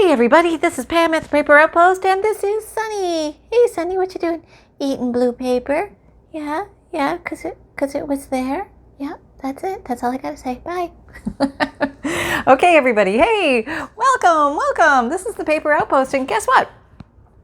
Hey everybody, this is Pam at the Paper Outpost, and this is Sunny. Hey Sunny, what you doing? Eating blue paper? Yeah, cause it was there. Yeah, that's it. That's all I gotta say. Bye. Okay everybody, hey, welcome. This is the Paper Outpost, and guess what?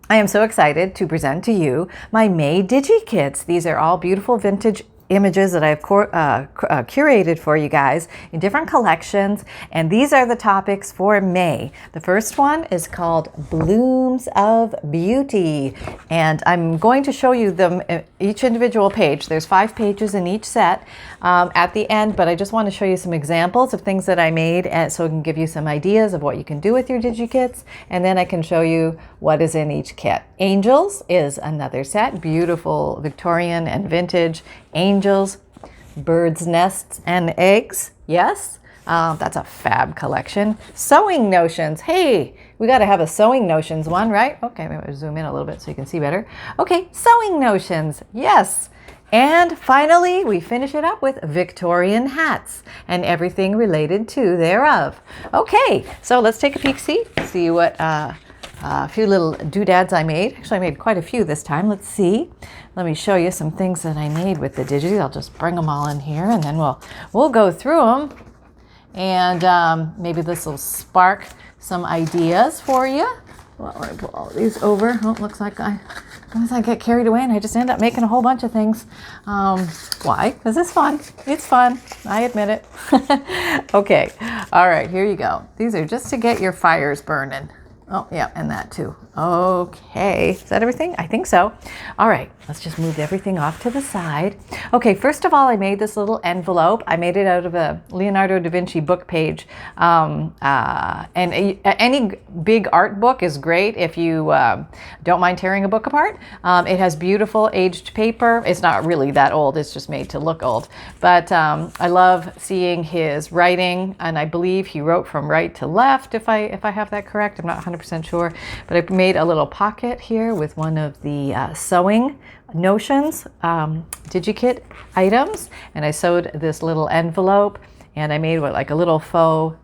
I am so excited to present to you my May DIGIKITS. These are all beautiful vintage images that I've curated for you guys in different collections, and these are the topics for May. The first one is called Blooms of Beauty, and I'm going to show you them each individual page. There's 5 pages in each set at the end, but I just want to show you some examples of things that I made, and so I can give you some ideas of what you can do with your DIGIKITS, and then I can show you what is in each kit. Angels is another set, beautiful Victorian and vintage angels, birds' nests and eggs. Yes, that's a fab collection. Sewing notions. Hey, we got to have a sewing notions one, right? Okay, maybe I'll zoom in a little bit so you can see better. Okay, sewing notions. Yes. And finally, we finish it up with Victorian hats and everything related to thereof. Okay, so let's take a peek, see what a few little doodads I made. Actually, I made quite a few this time. Let's see. Let me show you some things that I made with the Digi. I'll just bring them all in here, and then we'll go through them, and maybe this will spark some ideas for you. Well, let me pull all these over. Oh, looks like I get carried away and I just end up making a whole bunch of things. Why? Because it's fun. It's fun. I admit it. Okay. All right. Here you go. These are just to get your fires burning. Oh, yeah, and that too. Okay, is that everything? I think so. All right, let's just move everything off to the side. Okay, first of all, I made this little envelope. I made it out of a Leonardo da Vinci book page. And any big art book is great if you don't mind tearing a book apart. It has beautiful aged paper. It's not really that old, it's just made to look old. But I love seeing his writing, and I believe he wrote from right to left, if I have that correct. I'm not 100% sure, but I made a little pocket here with one of the sewing notions, DIGIKIT items, and I sewed this little envelope, and I made like a little faux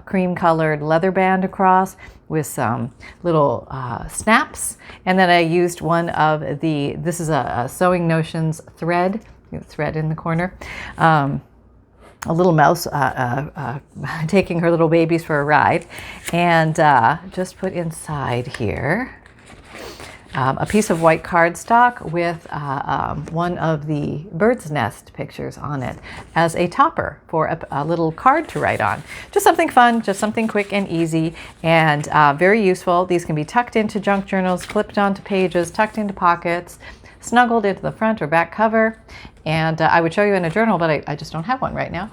cream colored leather band across with some little snaps, and then I used one of this is a sewing notions thread, thread in the corner, a little mouse taking her little babies for a ride, and just put inside here a piece of white cardstock with one of the bird's nest pictures on it as a topper for a little card to write on. Just something fun, just something quick and easy, and very useful. These can be tucked into junk journals, clipped onto pages, tucked into pockets, snuggled into the front or back cover. And I would show you in a journal, but I just don't have one right now.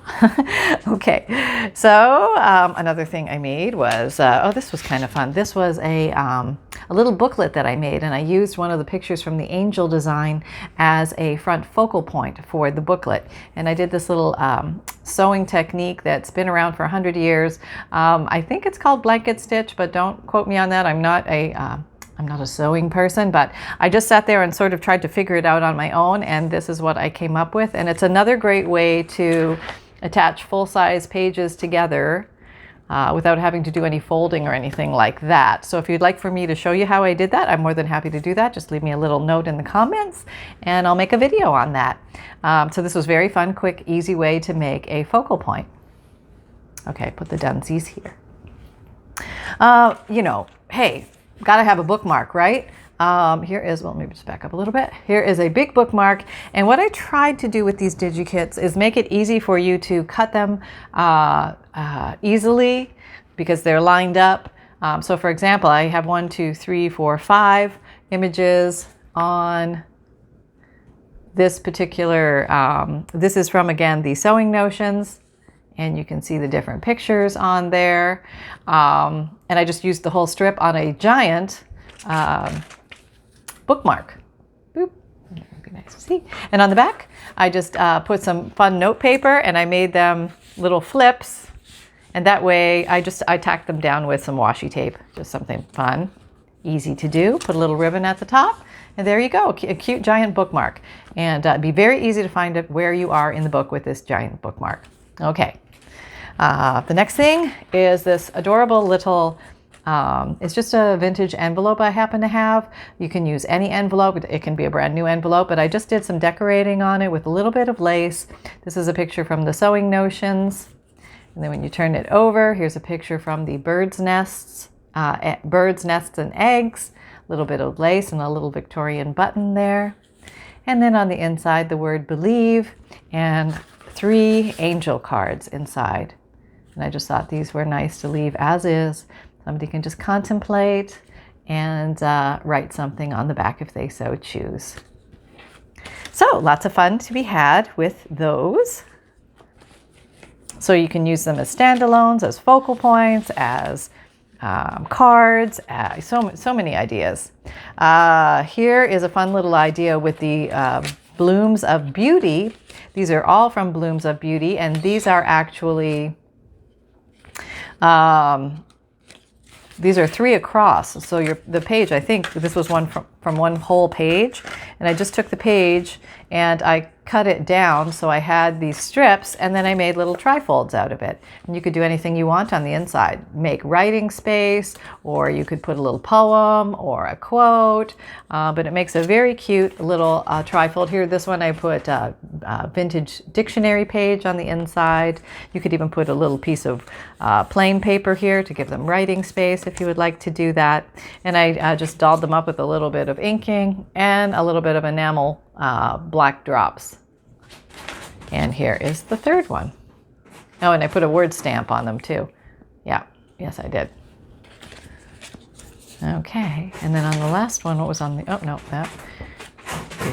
Okay, so another thing I made was, this was kind of fun. This was a little booklet that I made, and I used one of the pictures from the angel design as a front focal point for the booklet. And I did this little sewing technique that's been around for 100 years. I think it's called blanket stitch, but don't quote me on that. I'm not a sewing person, but I just sat there and sort of tried to figure it out on my own, and this is what I came up with. And it's another great way to attach full-size pages together without having to do any folding or anything like that. So if you'd like for me to show you how I did that, I'm more than happy to do that. Just leave me a little note in the comments and I'll make a video on that. So this was very fun, quick, easy way to make a focal point. Okay, put the dunsies here. Hey, gotta have a bookmark, right? Here is, well, maybe just back up a little bit. Here is a big bookmark, and what I tried to do with these DIGIKITS is make it easy for you to cut them easily because they're lined up. So for example, I have 1, 2, 3, 4, 5 images on this particular, this is from, again, the Sewing Notions, and you can see the different pictures on there. And I just used the whole strip on a giant bookmark. Boop. That'd be nice to see. And on the back, I just put some fun note paper, and I made them little flips. And that way, I tacked them down with some washi tape. Just something fun, easy to do. Put a little ribbon at the top, and there you go, a cute giant bookmark. And it'd be very easy to find it where you are in the book with this giant bookmark. Okay. The next thing is this adorable little It's just a vintage envelope I happen to have. You can use any envelope. It can be a brand new envelope, but I just did some decorating on it with a little bit of lace. This is a picture from the Sewing Notions. And then when you turn it over, here's a picture from the Birds' Nests and Eggs. A little bit of lace and a little Victorian button there. And then on the inside, the word believe and 3 angel cards inside. And I just thought these were nice to leave as is. Somebody can just contemplate and write something on the back if they so choose. So lots of fun to be had with those. So you can use them as standalones, as focal points, as cards, so many ideas. Here is a fun little idea with the Blooms of Beauty. These are all from Blooms of Beauty, and these are actually, these are 3 across. So the page, I think this was one from one whole page, and I just took the page and I cut it down so I had these strips, and then I made little trifolds out of it. And you could do anything you want on the inside. Make writing space, or you could put a little poem or a quote, but it makes a very cute little trifold. Here, this one I put a vintage dictionary page on the inside. You could even put a little piece of plain paper here to give them writing space if you would like to do that. And I just dolled them up with a little bit of inking and a little bit of enamel black drops. And here is the 3rd one. Oh, and I put a word stamp on them too. Yeah, yes I did. Okay, and then on the last one, what was on the, oh no,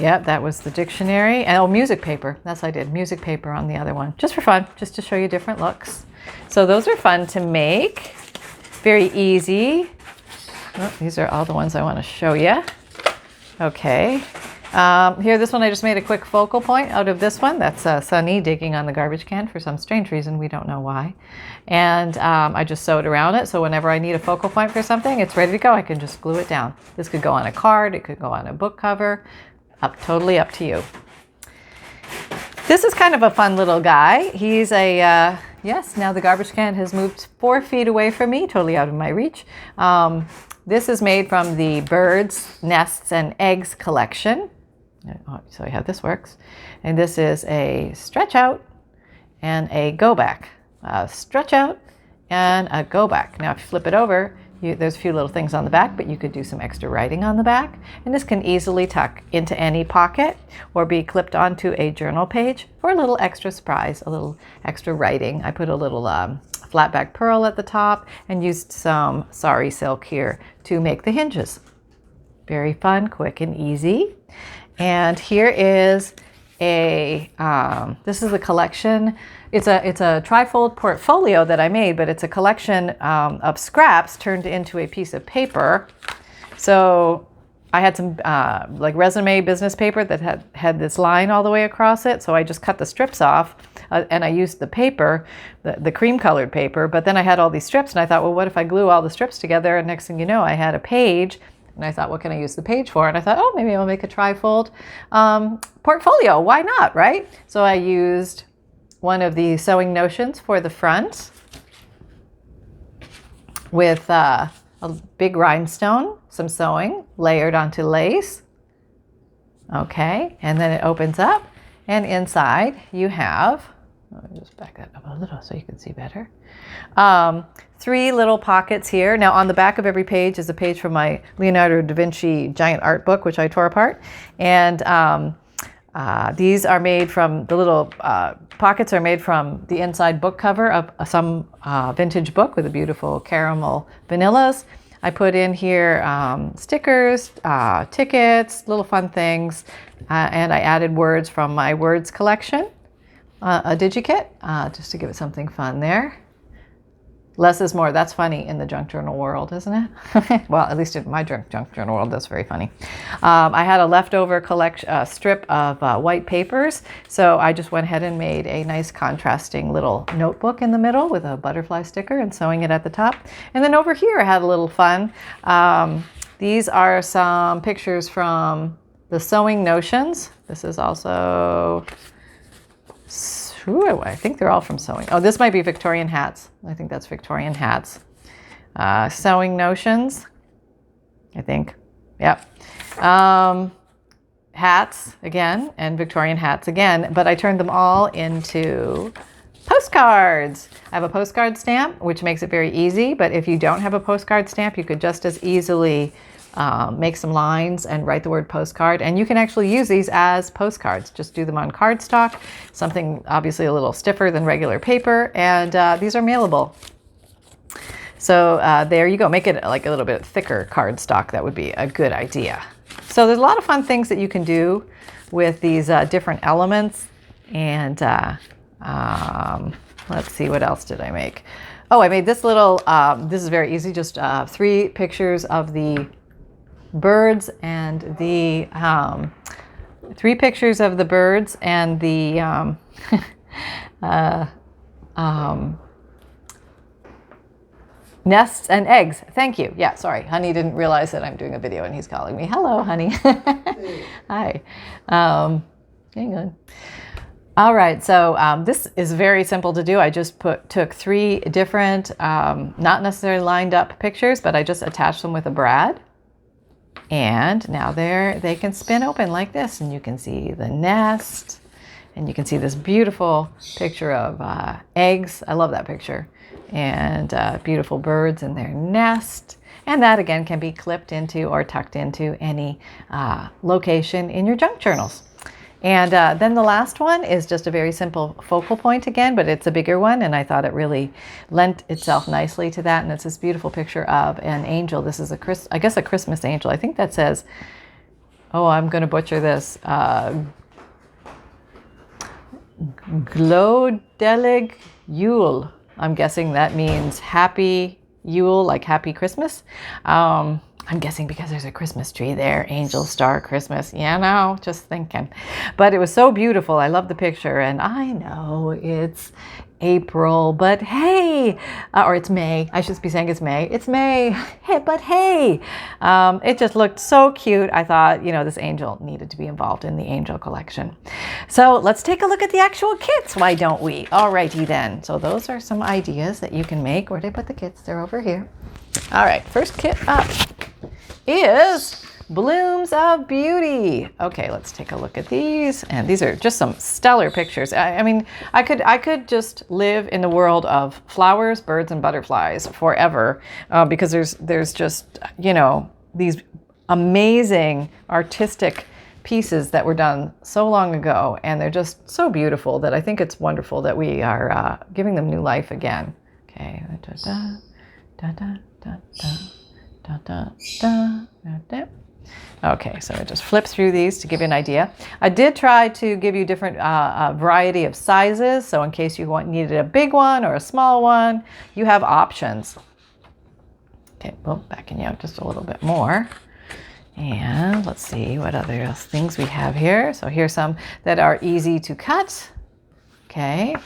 that was the dictionary. And, oh, music paper, that's what I did, music paper on the other one. Just for fun, just to show you different looks. So those are fun to make, very easy. Oh, these are all the ones I want to show you. Okay. Here, this one I just made a quick focal point out of this one. That's Sunny digging on the garbage can for some strange reason. We don't know why. And I just sewed around it. So whenever I need a focal point for something, it's ready to go. I can just glue it down. This could go on a card. It could go on a book cover. Totally up to you. This is kind of a fun little guy. He's a, yes, now the garbage can has moved 4 feet away from me, totally out of my reach. This is made from the Birds, Nests, and Eggs collection. So how this works. And this is a stretch out and a go back. Stretch out and a go back. Now if you flip it over, there's a few little things on the back, but you could do some extra writing on the back. And this can easily tuck into any pocket or be clipped onto a journal page for a little extra surprise, a little extra writing. I put a little flat back pearl at the top and used some sari silk here to make the hinges. Very fun, quick, and easy. And here is this is a collection. It's a trifold portfolio that I made, but it's a collection of scraps turned into a piece of paper. So I had some like resume business paper that had this line all the way across it. So I just cut the strips off and I used the paper, the cream colored paper, but then I had all these strips and I thought, well, what if I glue all the strips together? And next thing you know, I had a page. And I thought, what can I use the page for? And I thought, oh, maybe I'll make a trifold portfolio. Why not, right? So I used one of the Sewing Notions for the front with a big rhinestone, some sewing layered onto lace. Okay, and then it opens up. And inside you have, let me just back that up a little so you can see better. 3 little pockets here. Now on the back of every page is a page from my Leonardo da Vinci giant art book, which I tore apart. And these are made from, the little pockets are made from the inside book cover of some vintage book with a beautiful caramel vanillas. I put in here stickers, tickets, little fun things, and I added words from my words collection, a digikit, just to give it something fun there. Less is more. That's funny in the junk journal world, isn't it? Well, at least in my junk journal world, that's very funny. I had a leftover strip of white papers, so I just went ahead and made a nice contrasting little notebook in the middle with a butterfly sticker and sewing it at the top. And then over here I had a little fun. These are some pictures from the Sewing Notions. This is also... Ooh, I think they're all from sewing. Oh, this might be Victorian Hats. I think that's Victorian Hats. Sewing Notions, I think. Yep. Hats again, and Victorian hats again, but I turned them all into postcards. I have a postcard stamp, which makes it very easy, but if you don't have a postcard stamp, you could just as easily make some lines and write the word postcard, and you can actually use these as postcards. Just do them on cardstock, something obviously a little stiffer than regular paper, and these are mailable. So there you go. Make it like a little bit thicker cardstock. That would be a good idea. So there's a lot of fun things that you can do with these different elements. And let's see, what else did I make? Oh, I made this little, this is very easy, just 3 pictures of the birds and the, 3 pictures of the birds and the, nests and eggs. Thank you. Yeah, sorry. Honey didn't realize that I'm doing a video and he's calling me. Hello, honey. Hi. Hang on. All right, so this is very simple to do. I just took 3 different, not necessarily lined up pictures, but I just attached them with a brad. And now they can spin open like this, and you can see the nest, and you can see this beautiful picture of eggs. I love that picture. And beautiful birds in their nest. And that again can be clipped into or tucked into any location in your junk journals. And then the last one is just a very simple focal point again, but it's a bigger one, and I thought it really lent itself nicely to that. And it's this beautiful picture of an angel. This is I guess a Christmas angel. I think that says, oh, I'm going to butcher this, Glodelig Yule. I'm guessing that means happy Yule, like happy Christmas. I'm guessing because there's a Christmas tree there, angel, star, Christmas, you know, just thinking. But it was so beautiful. I love the picture, and I know it's April, but hey, or it's May. I should be saying it's May. It's May, hey, but hey. It just looked so cute. I thought, you know, this angel needed to be involved in the angel collection. So let's take a look at the actual kits, why don't we? Alrighty then. So those are some ideas that you can make. Where did I put the kits? They're over here. All right, first kit up is Blooms of Beauty. Okay, let's take a look at these. And these are just some stellar pictures. I mean, I could just live in the world of flowers, birds, and butterflies forever because there's just, you know, these amazing artistic pieces that were done so long ago, and they're just so beautiful that I think it's wonderful that we are giving them new life again. Okay, da da da da da da da da da da. Okay, so I just flip through these to give you an idea. I did try to give you different variety of sizes, so in case you needed a big one or a small one, you have options. Okay, well, backing you out just a little bit more. And let's see what other things we have here. So here's some that are easy to cut. Okay.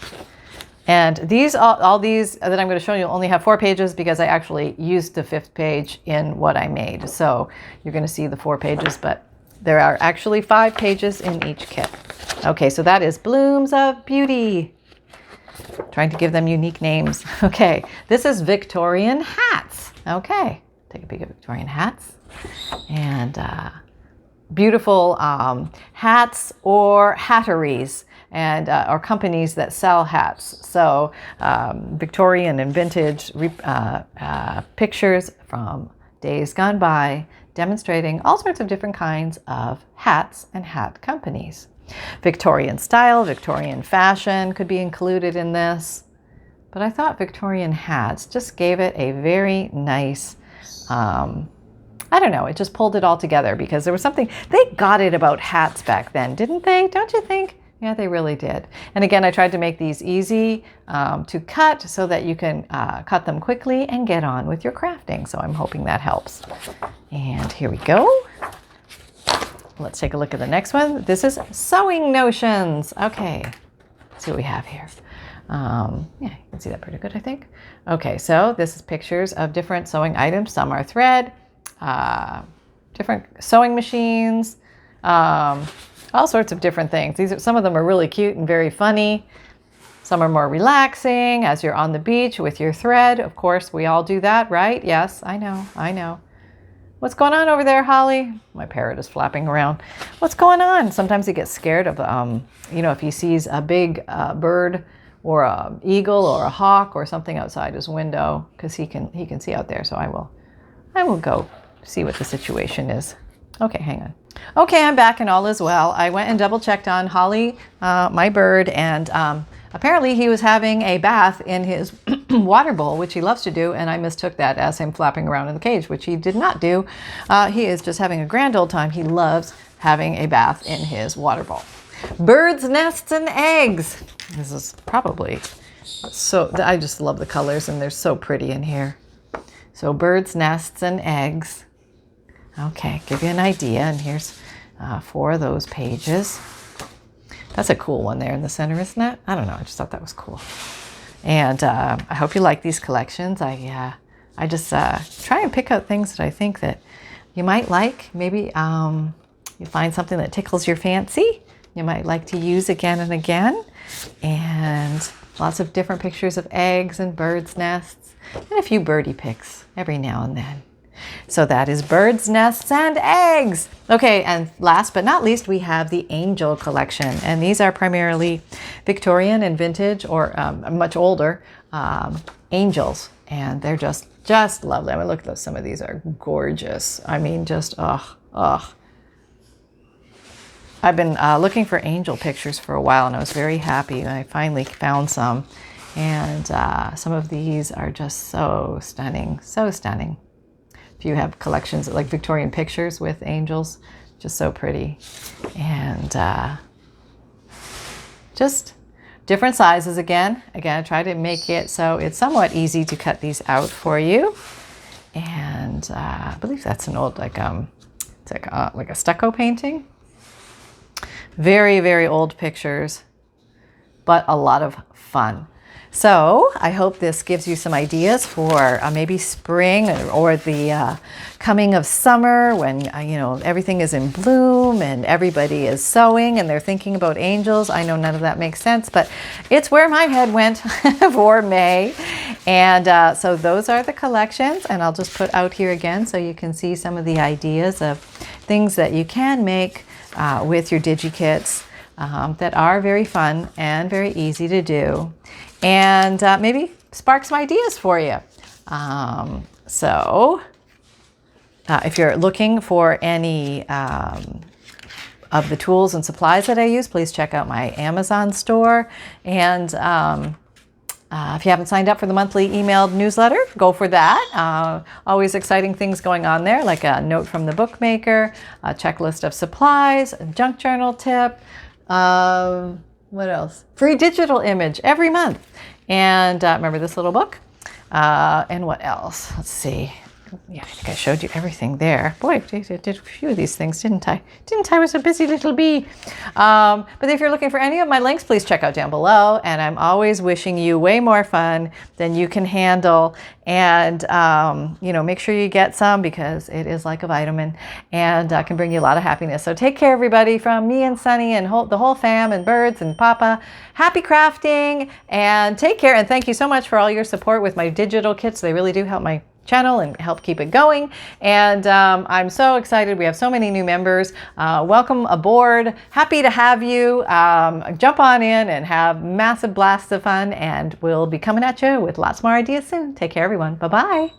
And these, all these that I'm going to show you only have 4 pages because I actually used the 5th page in what I made. So you're going to see the 4 pages, but there are actually 5 pages in each kit. Okay, so that is Blooms of Beauty. Trying to give them unique names. Okay, this is Victorian Hats. Okay, take a peek at Victorian Hats. And beautiful hats or hatteries. And or companies that sell hats. So Victorian and vintage pictures from days gone by, demonstrating all sorts of different kinds of hats and hat companies. Victorian style, Victorian fashion could be included in this. But I thought Victorian hats just gave it a very nice, I don't know, it just pulled it all together because there was something, they got it about hats back then, didn't they? Don't you think? Yeah, they really did. And again, I tried to make these easy to cut so that you can cut them quickly and get on with your crafting. So I'm hoping that helps. And here we go. Let's take a look at the next one. This is Sewing Notions. Okay, let's see what we have here. Yeah, you can see that pretty good, I think. Okay, so this is pictures of different sewing items. Some are thread, different sewing machines, all sorts of different things. Some of them are really cute and very funny. Some are more relaxing as you're on the beach with your thread. Of course, we all do that, right? Yes, I know, I know. What's going on over there, Holly? My parrot is flapping around. What's going on? Sometimes he gets scared of, you know, if he sees a big bird or an eagle or a hawk or something outside his window, because he can see out there. So I will go see what the situation is. Okay, hang on. Okay, I'm back and all is well. I went and double checked on Holly, my bird, and apparently he was having a bath in his water bowl, which he loves to do, and I mistook that as him flapping around in the cage, which he did not do. He is just having a grand old time. He loves having a bath in his water bowl. Birds, nests, and eggs. This is probably so, I just love the colors, and they're so pretty in here. So birds, nests, and eggs. Okay, give you an idea, and here's 4 of those pages. That's a cool one there in the center, isn't it? I don't know, I just thought that was cool. And I hope you like these collections. I just try and pick out things that I think that you might like. Maybe you find something that tickles your fancy, you might like to use again and again. And lots of different pictures of eggs and birds' nests, and a few birdie pics every now and then. So that is birds, nests, and eggs. Okay, and last but not least, we have the angel collection. And these are primarily Victorian and vintage, or much older angels. And they're just lovely. I mean, look at those. Some of these are gorgeous. I mean, just, ugh. I've been looking for angel pictures for a while, and I was very happy when I finally found some. And some of these are just so stunning, so stunning. If you have collections like Victorian pictures with angels, just so pretty. And just different sizes again. Again, I try to make it so it's somewhat easy to cut these out for you. And I believe that's an old, it's like a stucco painting. Very, very old pictures, but a lot of fun. So I hope this gives you some ideas for maybe spring or the coming of summer, when you know, everything is in bloom and everybody is sewing and they're thinking about angels. I know none of that makes sense, but it's where my head went for May. And so those are the collections, and I'll just put out here again so you can see some of the ideas of things that you can make with your DIGIKITS that are very fun and very easy to do, and maybe spark some ideas for you. So if you're looking for any of the tools and supplies that I use, please check out my Amazon store. And if you haven't signed up for the monthly emailed newsletter, go for that. Always exciting things going on there, like a note from the bookmaker, a checklist of supplies, a junk journal tip, what else? Free digital image every month. And remember this little book? And what else? Let's see. Yeah, I think I showed you everything there. Boy, I did a few of these things, didn't I? I was a busy little bee. But if you're looking for any of my links, please check out down below. And I'm always wishing you way more fun than you can handle. And, you know, make sure you get some, because it is like a vitamin and can bring you a lot of happiness. So take care, everybody, from me and Sunny and the whole fam and birds and Papa. Happy crafting, and take care. And thank you so much for all your support with my digital kits. They really do help my channel and help keep it going. And I'm so excited. We have so many new members. Welcome aboard. Happy to have you. Jump on in and have massive blasts of fun, and we'll be coming at you with lots more ideas soon. Take care, everyone. Bye-bye.